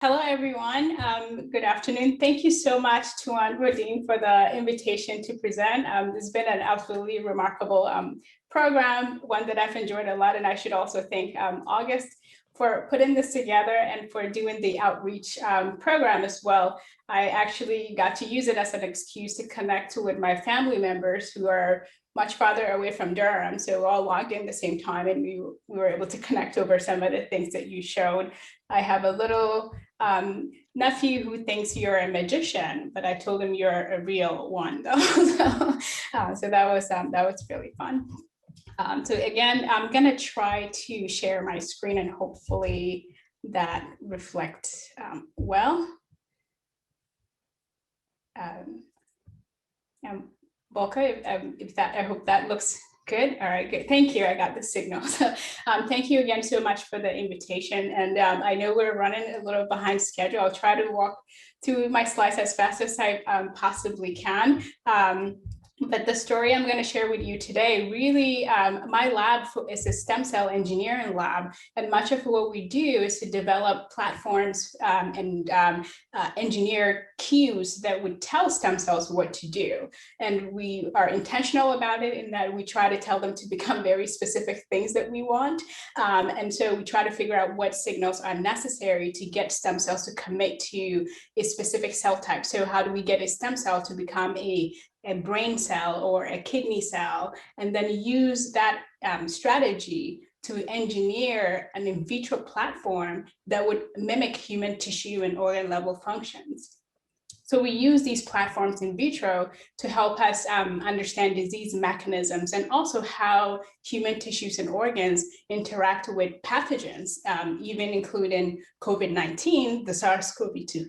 Hello, everyone. Good afternoon. Thank you so much to Rodine for the invitation to present. It's been an absolutely remarkable program, one that I've enjoyed a lot. And I should also thank August for putting this together and for doing the outreach program as well. I actually got to use it as an excuse to connect with my family members who are much farther away from Durham. So we all logged in at the same time, and we were able to connect over some of the things that you showed. I have a little nephew who thinks you're a magician, but I told him you're a real one, though. So that was really fun. So again, I'm gonna try to share my screen, and hopefully that reflects well. Volker, I hope that looks good. All right, good. Thank you. I got the signal. So thank you again so much for the invitation. And I know we're running a little behind schedule. I'll try to walk through my slides as fast as I possibly can. But the story I'm going to share with you today, really, my lab is a stem cell engineering lab. And much of what we do is to develop platforms and engineer cues that would tell stem cells what to do. And we are intentional about it in that we try to tell them to become very specific things that we want. And so we try to figure out what signals are necessary to get stem cells to commit to a specific cell type. So how do we get a stem cell to become a brain cell or a kidney cell, and then use that strategy to engineer an in vitro platform that would mimic human tissue and organ level functions. So we use these platforms in vitro to help us understand disease mechanisms and also how human tissues and organs interact with pathogens, even including COVID-19, the SARS-CoV-2.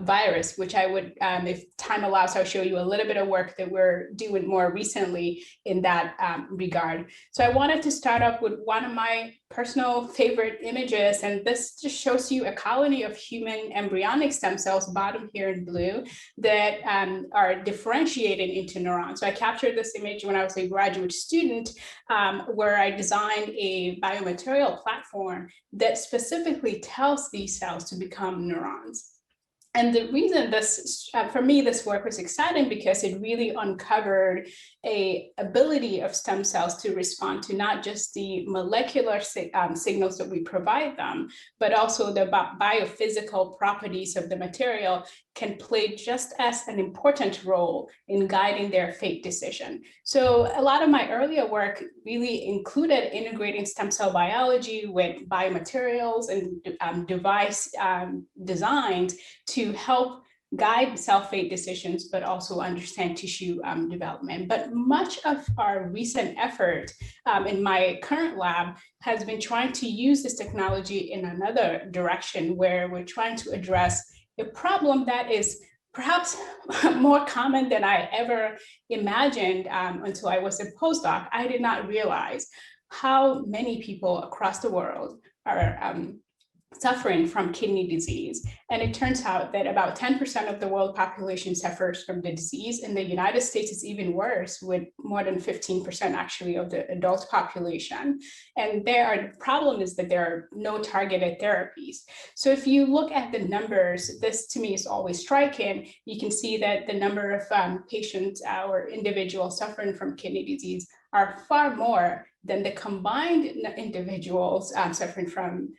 Virus, which I would, if time allows, I'll show you a little bit of work that we're doing more recently in that regard. So I wanted to start off with one of my personal favorite images, and this just shows you a colony of human embryonic stem cells, bottom here in blue, that are differentiated into neurons. So I captured this image when I was a graduate student, where I designed a biomaterial platform that specifically tells these cells to become neurons. And the reason this, for me, this work was exciting because it really uncovered a ability of stem cells to respond to not just the molecular signals that we provide them, but also the biophysical properties of the material can play just as an important role in guiding their fate decision. So a lot of my earlier work really included integrating stem cell biology with biomaterials and device designs to help guide cell fate decisions, but also understand tissue development. But much of our recent effort in my current lab has been trying to use this technology in another direction, where we're trying to address a problem that is perhaps more common than I ever imagined until I was a postdoc. I did not realize how many people across the world are suffering from kidney disease. And it turns out that about 10% of the world population suffers from the disease. In the United States, it's even worse, with more than 15% actually of the adult population. And the problem is that there are no targeted therapies. So if you look at the numbers, this to me is always striking. You can see that the number of patients or individuals suffering from kidney disease are far more than the combined individuals suffering from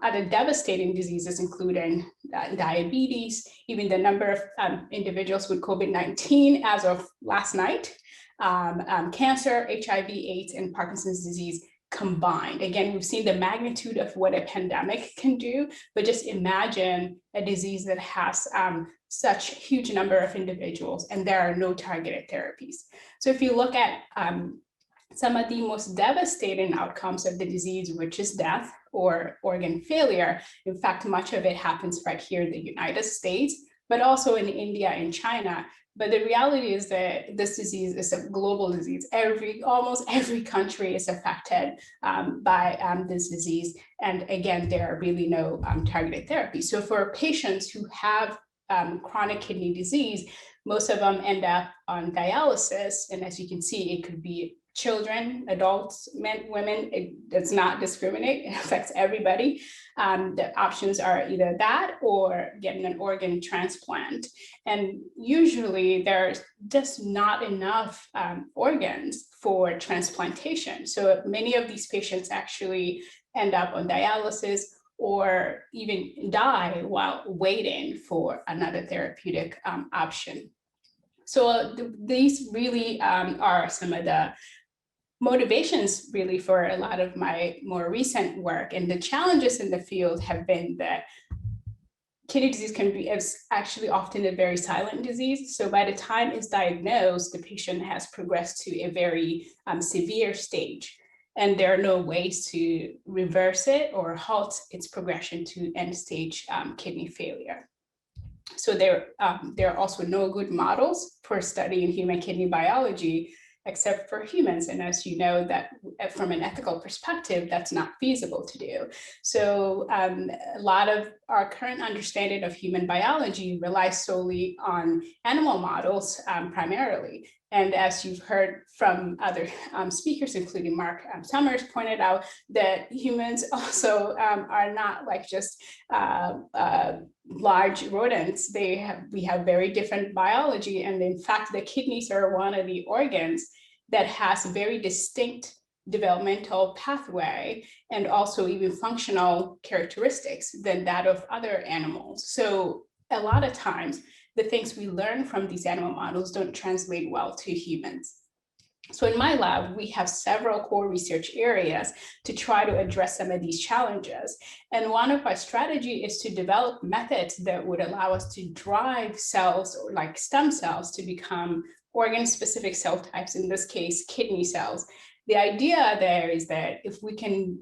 other devastating diseases, including diabetes, even the number of individuals with COVID-19 as of last night, cancer, HIV, AIDS, and Parkinson's disease combined. Again, we've seen the magnitude of what a pandemic can do, but just imagine a disease that has such huge number of individuals and there are no targeted therapies. So if you look at some of the most devastating outcomes of the disease, which is death or organ failure. In fact, much of it happens right here in the United States, but also in India and China. But the reality is that this disease is a global disease. Almost every country is affected by this disease. And again, there are really no targeted therapies. So for patients who have chronic kidney disease, most of them end up on dialysis. And as you can see, it could be children, adults, men, women, it does not discriminate. It affects everybody. The options are either that or getting an organ transplant. And usually there's just not enough organs for transplantation. So many of these patients actually end up on dialysis or even die while waiting for another therapeutic option. So these really are some of the motivations really for a lot of my more recent work. And the challenges in the field have been that kidney disease is actually often a very silent disease. So by the time it's diagnosed, the patient has progressed to a very severe stage. And there are no ways to reverse it or halt its progression to end-stage kidney failure. So there are also no good models for studying human kidney biology, except for humans. And as you know, that from an ethical perspective, that's not feasible to do. So a lot of our current understanding of human biology relies solely on animal models primarily. And as you've heard from other speakers, including Mark Summers, pointed out that humans also are not like just large rodents. We have very different biology. And in fact, the kidneys are one of the organs that has a very distinct developmental pathway and also even functional characteristics than that of other animals. So a lot of times, the things we learn from these animal models don't translate well to humans. So in my lab, we have several core research areas to try to address some of these challenges. And one of our strategies is to develop methods that would allow us to drive cells like stem cells to become organ-specific cell types, in this case, kidney cells. The idea there is that if we can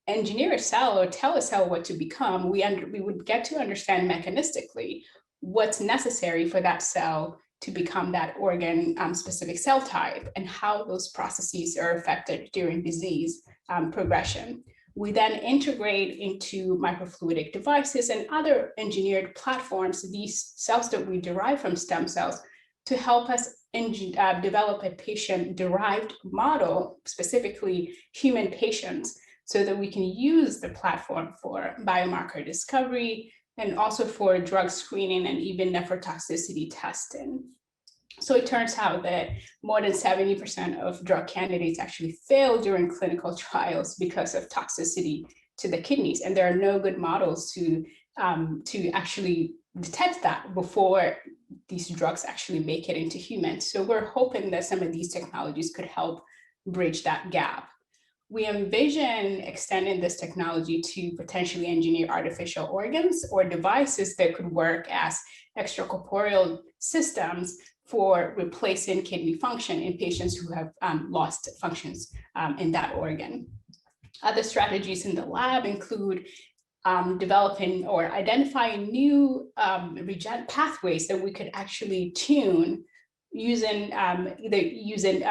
engineer a cell or tell a cell what to become, we would get to understand mechanistically what's necessary for that cell to become that organ-specific cell type and how those processes are affected during disease progression. We then integrate into microfluidic devices and other engineered platforms these cells that we derive from stem cells to help us develop a patient-derived model, specifically human patients, so that we can use the platform for biomarker discovery and also for drug screening and even nephrotoxicity testing. So it turns out that more than 70% of drug candidates actually fail during clinical trials because of toxicity to the kidneys, and there are no good models to actually detect that before these drugs actually make it into humans. So we're hoping that some of these technologies could help bridge that gap. We envision extending this technology to potentially engineer artificial organs or devices that could work as extracorporeal systems for replacing kidney function in patients who have lost functions in that organ. Other strategies in the lab include developing or identifying new regen pathways that we could actually tune using either using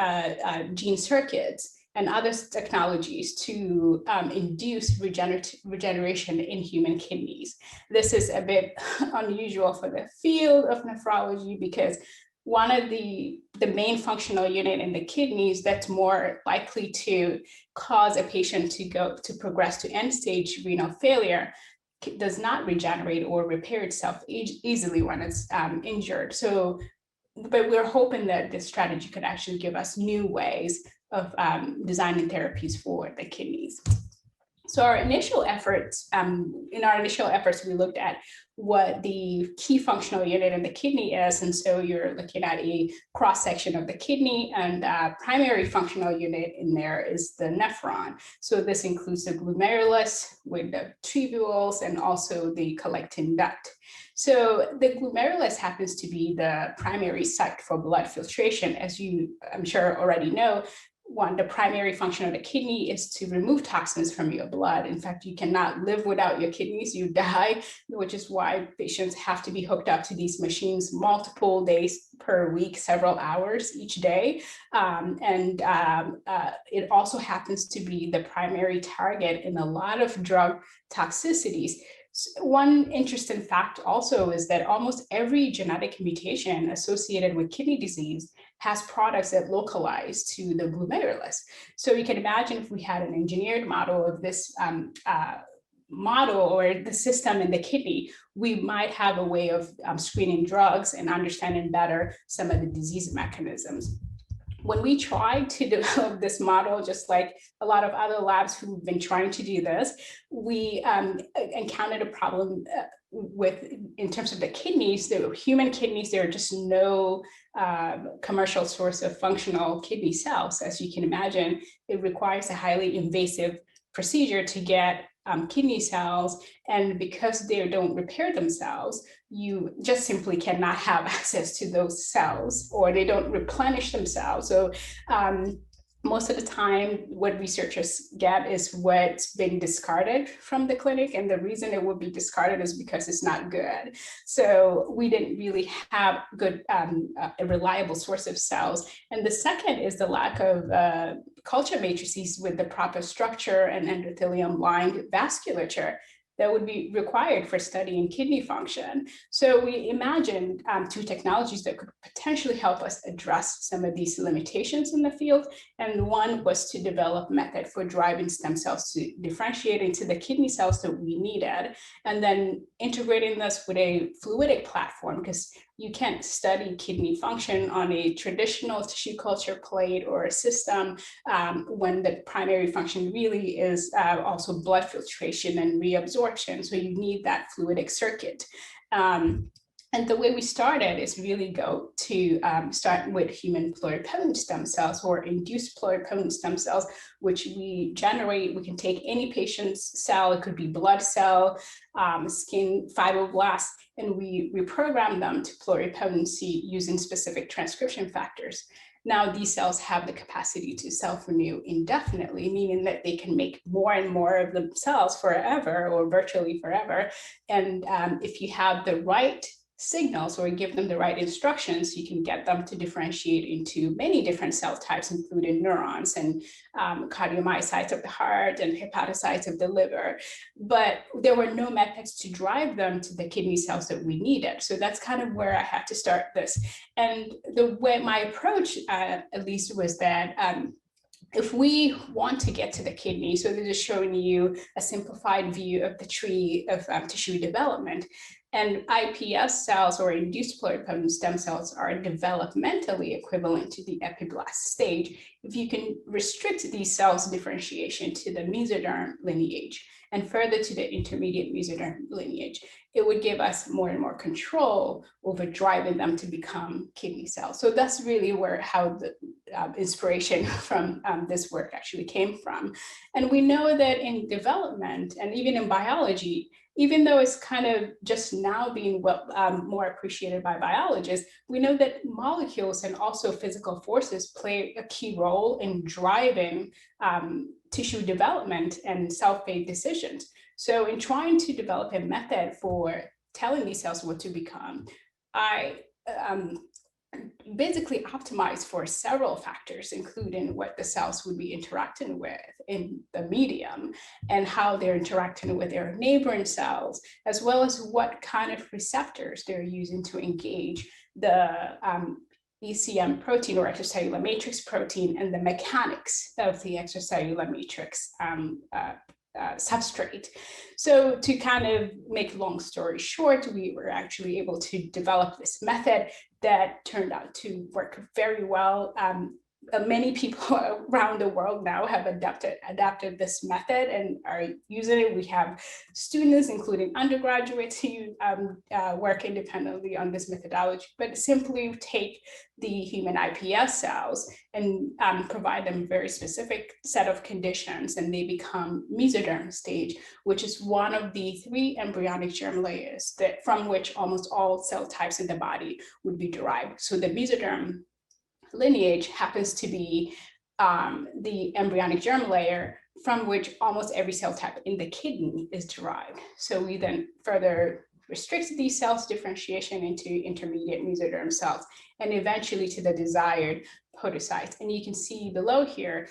gene circuits and other technologies to induce regeneration in human kidneys. This is a bit unusual for the field of nephrology because one of the main functional unit in the kidneys that's more likely to cause a patient to progress to end-stage renal failure does not regenerate or repair itself easily when it's injured. So, but we're hoping that this strategy could actually give us new ways of designing therapies for the kidneys. So our initial efforts, we looked at what the key functional unit in the kidney is. And so you're looking at a cross-section of the kidney, and primary functional unit in there is the nephron. So this includes the glomerulus with the tubules and also the collecting duct. So the glomerulus happens to be the primary site for blood filtration. As you, I'm sure, already know, the primary function of the kidney is to remove toxins from your blood. In fact, you cannot live without your kidneys, you die, which is why patients have to be hooked up to these machines multiple days per week, several hours each day. It also happens to be the primary target in a lot of drug toxicities. One interesting fact also is that almost every genetic mutation associated with kidney disease has products that localize to the glomerulus. So you can imagine if we had an engineered model of this model or the system in the kidney, we might have a way of screening drugs and understanding better some of the disease mechanisms. When we tried to develop this model, just like a lot of other labs who've been trying to do this, we encountered a problem in terms of the kidneys. The human kidneys, there are just no commercial source of functional kidney cells. As you can imagine, it requires a highly invasive procedure to get kidney cells, and because they don't repair themselves, you just simply cannot have access to those cells, or they don't replenish themselves. So most of the time, what researchers get is what's been discarded from the clinic, and the reason it would be discarded is because it's not good. So we didn't really have good, a reliable source of cells. And the second is the lack of culture matrices with the proper structure and endothelium-lined vasculature that would be required for studying kidney function. So we imagined two technologies that could potentially help us address some of these limitations in the field. And one was to develop a method for driving stem cells to differentiate into the kidney cells that we needed, and then integrating this with a fluidic platform, because you can't study kidney function on a traditional tissue culture plate or a system when the primary function really is also blood filtration and reabsorption. So you need that fluidic circuit. And the way we started is really go to start with human pluripotent stem cells or induced pluripotent stem cells, which we generate. We can take any patient's cell, it could be blood cell, skin fibroblast, and we reprogram them to pluripotency using specific transcription factors. Now, these cells have the capacity to self-renew indefinitely, meaning that they can make more and more of themselves forever or virtually forever. And if you have the right signals or give them the right instructions, you can get them to differentiate into many different cell types, including neurons and cardiomyocytes of the heart and hepatocytes of the liver. But there were no methods to drive them to the kidney cells that we needed. So that's kind of where I had to start this. And the way my approach, at least, was that if we want to get to the kidney, so this is showing you a simplified view of the tree of tissue development. And iPS cells or induced pluripotent stem cells are developmentally equivalent to the epiblast stage. If you can restrict these cells' differentiation to the mesoderm lineage and further to the intermediate mesoderm lineage, it would give us more and more control over driving them to become kidney cells. So that's really how the inspiration from this work actually came from. And we know that in development and even in biology, even though it's kind of just now being more appreciated by biologists, we know that molecules and also physical forces play a key role in driving tissue development and cell-fate decisions. So in trying to develop a method for telling these cells what to become, I basically optimized for several factors, including what the cells would be interacting with in the medium and how they're interacting with their neighboring cells, as well as what kind of receptors they're using to engage the ECM protein or extracellular matrix protein and the mechanics of the extracellular matrix substrate. So to kind of make a long story short, we were actually able to develop this method that turned out to work very well. Many people around the world now have adapted this method and are using it. We have students, including undergraduates, who work independently on this methodology, but simply take the human iPS cells and provide them a very specific set of conditions, and they become mesoderm stage, which is one of the 3 embryonic germ layers from which almost all cell types in the body would be derived. So the mesoderm lineage happens to be the embryonic germ layer from which almost every cell type in the kidney is derived. So we then further restricts these cells' differentiation into intermediate mesoderm cells, and eventually to the desired podocytes. And you can see below here,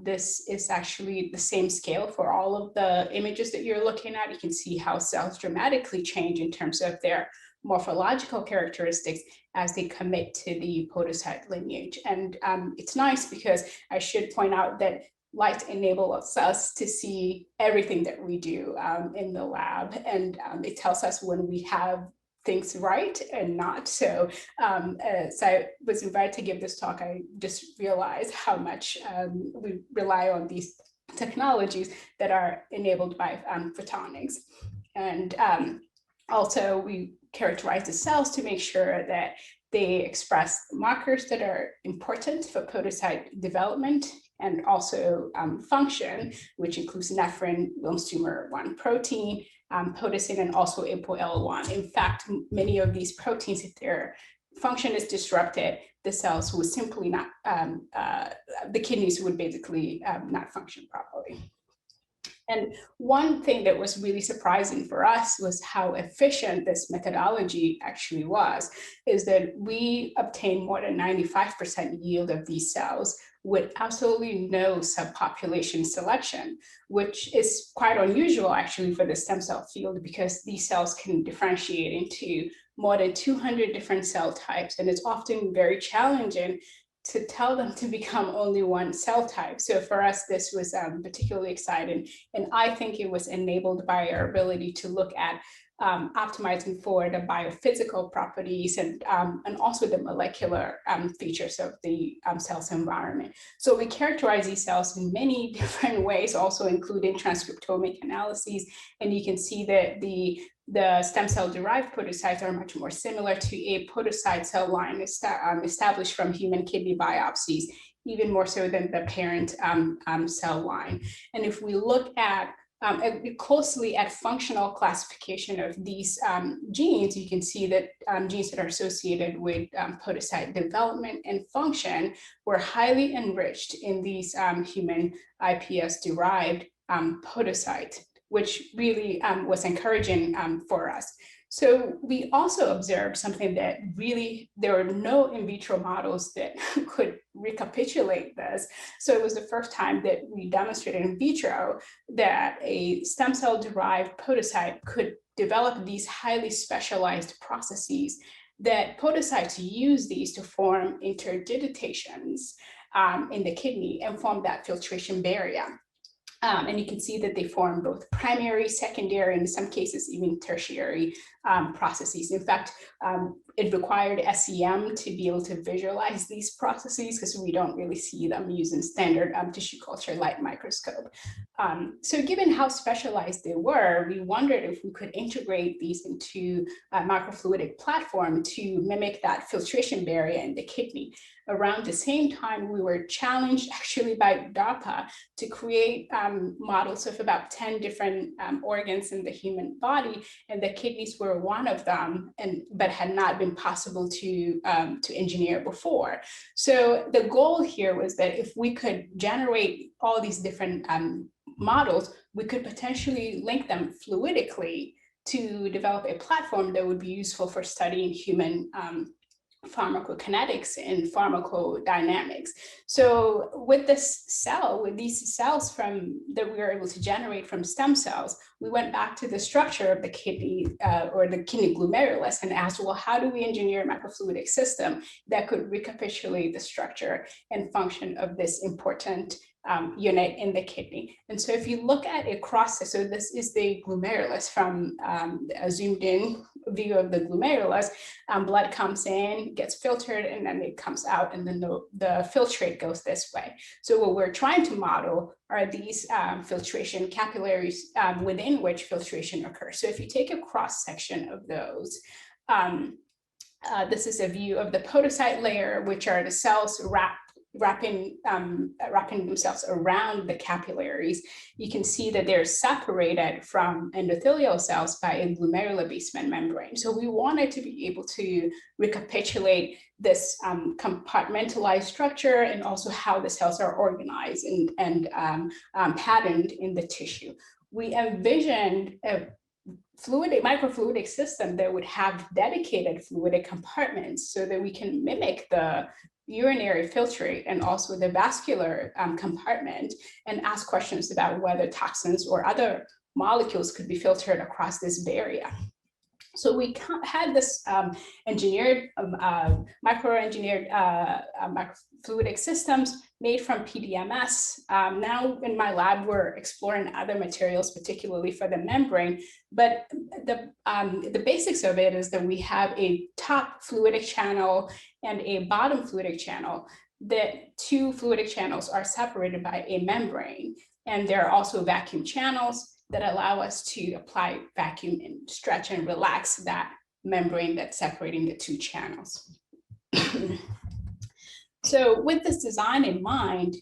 this is actually the same scale for all of the images that you're looking at. You can see how cells dramatically change in terms of their morphological characteristics as they commit to the podocyte lineage. And it's nice because I should point out that light enables us to see everything that we do in the lab. And it tells us when we have things right and not. So as I was invited to give this talk, I just realized how much we rely on these technologies that are enabled by photonics. And also we characterize the cells to make sure that they express markers that are important for podocyte development and also function, which includes nephrin, Wilms tumor 1 protein, podocin, and also ApoL1. In fact, many of these proteins, if their function is disrupted, the cells would simply not, the kidneys would basically not function properly. And one thing that was really surprising for us was how efficient this methodology actually was, is that we obtained more than 95% yield of these cells with absolutely no subpopulation selection, which is quite unusual actually for the stem cell field, because these cells can differentiate into more than 200 different cell types, and it's often very challenging to tell them to become only one cell type. So for us, this was particularly exciting. And I think it was enabled by our ability to look at optimizing for the biophysical properties and also the molecular features of the cell's environment. So we characterize these cells in many different ways, also including transcriptomic analyses. And you can see that the stem cell-derived podocytes are much more similar to a podocyte cell line established from human kidney biopsies, even more so than the parent cell line. And if we look at closely at functional classification of these genes, you can see that genes that are associated with podocyte development and function were highly enriched in these human iPS-derived podocytes, which really was encouraging for us. So we also observed something that really, there were no in vitro models that could recapitulate this. So it was the first time that we demonstrated in vitro that a stem cell derived podocyte could develop these highly specialized processes, that podocytes use these to form interdigitations in the kidney and form that filtration barrier. And you can see that they form both primary, secondary, and in some cases even tertiary processes. In fact, it required SEM to be able to visualize these processes because we don't really see them using standard tissue culture light microscope. So given how specialized they were, we wondered if we could integrate these into a microfluidic platform to mimic that filtration barrier in the kidney. Around the same time, we were challenged actually by DARPA to create models of about 10 different organs in the human body, and the kidneys were one of them, but had not been possible to engineer before. So the goal here was that if we could generate all these different models, we could potentially link them fluidically to develop a platform that would be useful for studying human pharmacokinetics and pharmacodynamics. So with this cell, with these cells that we were able to generate from stem cells, we went back to the structure of the kidney or the kidney glomerulus and asked, well, how do we engineer a microfluidic system that could recapitulate the structure and function of this important unit in the kidney? And so if you look at a cross, so this is the glomerulus from a zoomed in view of the glomerulus. Blood comes in, gets filtered, and then it comes out, and then the filtrate goes this way. So what we're trying to model are these filtration capillaries within which filtration occurs. So if you take a cross section of those, this is a view of the podocyte layer, which are the cells wrapping themselves around the capillaries. You can see that they're separated from endothelial cells by a glomerular basement membrane. So we wanted to be able to recapitulate this compartmentalized structure and also how the cells are organized and patterned in the tissue. We envisioned microfluidic system that would have dedicated fluidic compartments so that we can mimic the urinary filtrate and also the vascular compartment and ask questions about whether toxins or other molecules could be filtered across this barrier. So we had this micro-engineered microfluidic systems made from PDMS. Now in my lab, we're exploring other materials, particularly for the membrane. But the basics of it is that we have a top fluidic channel and a bottom fluidic channel. The two fluidic channels are separated by a membrane. And there are also vacuum channels that allow us to apply vacuum and stretch and relax that membrane that's separating the two channels. So with this design in mind,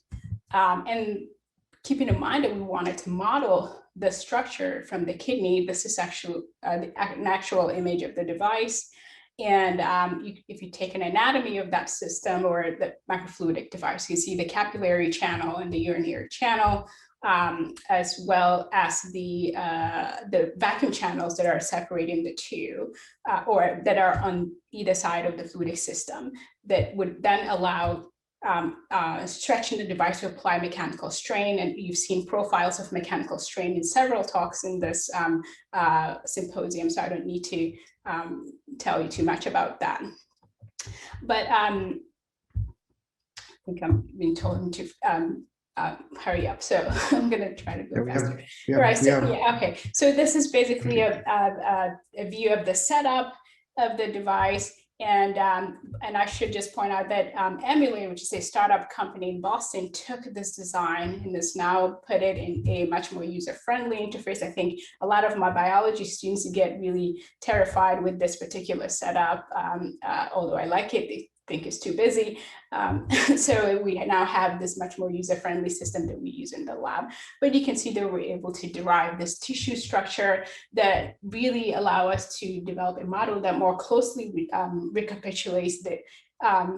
and keeping in mind that we wanted to model the structure from the kidney, this is actually an actual image of the device. And if you take an anatomy of that system or the microfluidic device, you see the capillary channel and the urinary channel, as well as the vacuum channels that are separating the two, or that are on either side of the fluidic system, that would then allow stretching the device to apply mechanical strain. And you've seen profiles of mechanical strain in several talks in this symposium, so I don't need to tell you too much about that. But I think I'm being told to hurry up, so I'm going to try to go faster. Okay. So this is basically a view of the setup of the device, and I should just point out that Emulate, which is a startup company in Boston, took this design and has now put it in a much more user-friendly interface. I think a lot of my biology students get really terrified with this particular setup, although I like it. They think it's too busy. So we now have this much more user-friendly system that we use in the lab. But you can see that we're able to derive this tissue structure that really allow us to develop a model that more closely recapitulates the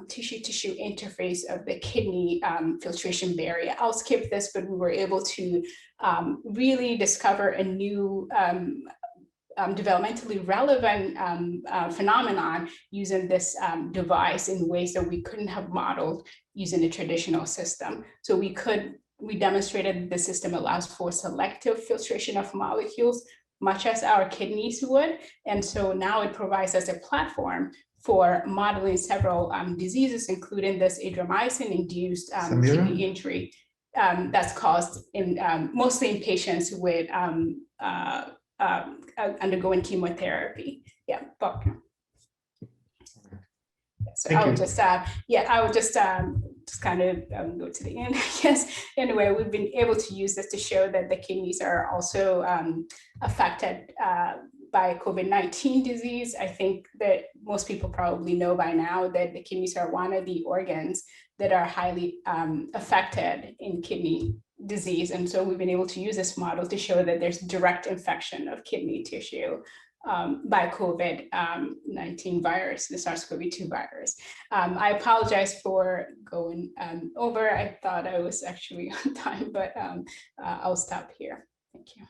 tissue-tissue interface of the kidney filtration barrier. I'll skip this, but we were able to really discover a new developmentally relevant phenomenon using this device in ways that we couldn't have modeled using a traditional system. So we demonstrated the system allows for selective filtration of molecules, much as our kidneys would. And so now it provides us a platform for modeling several diseases, including this adriamycin-induced kidney injury that's caused mostly in patients with undergoing chemotherapy. Yeah, but so I would just kind of go to the end, I guess. Anyway, we've been able to use this to show that the kidneys are also affected by COVID-19 disease. I think that most people probably know by now that the kidneys are one of the organs that are highly affected in kidney disease. And so we've been able to use this model to show that there's direct infection of kidney tissue by COVID-19 virus, the SARS-CoV-2 virus. I apologize for going over. I thought I was actually on time, but I'll stop here. Thank you.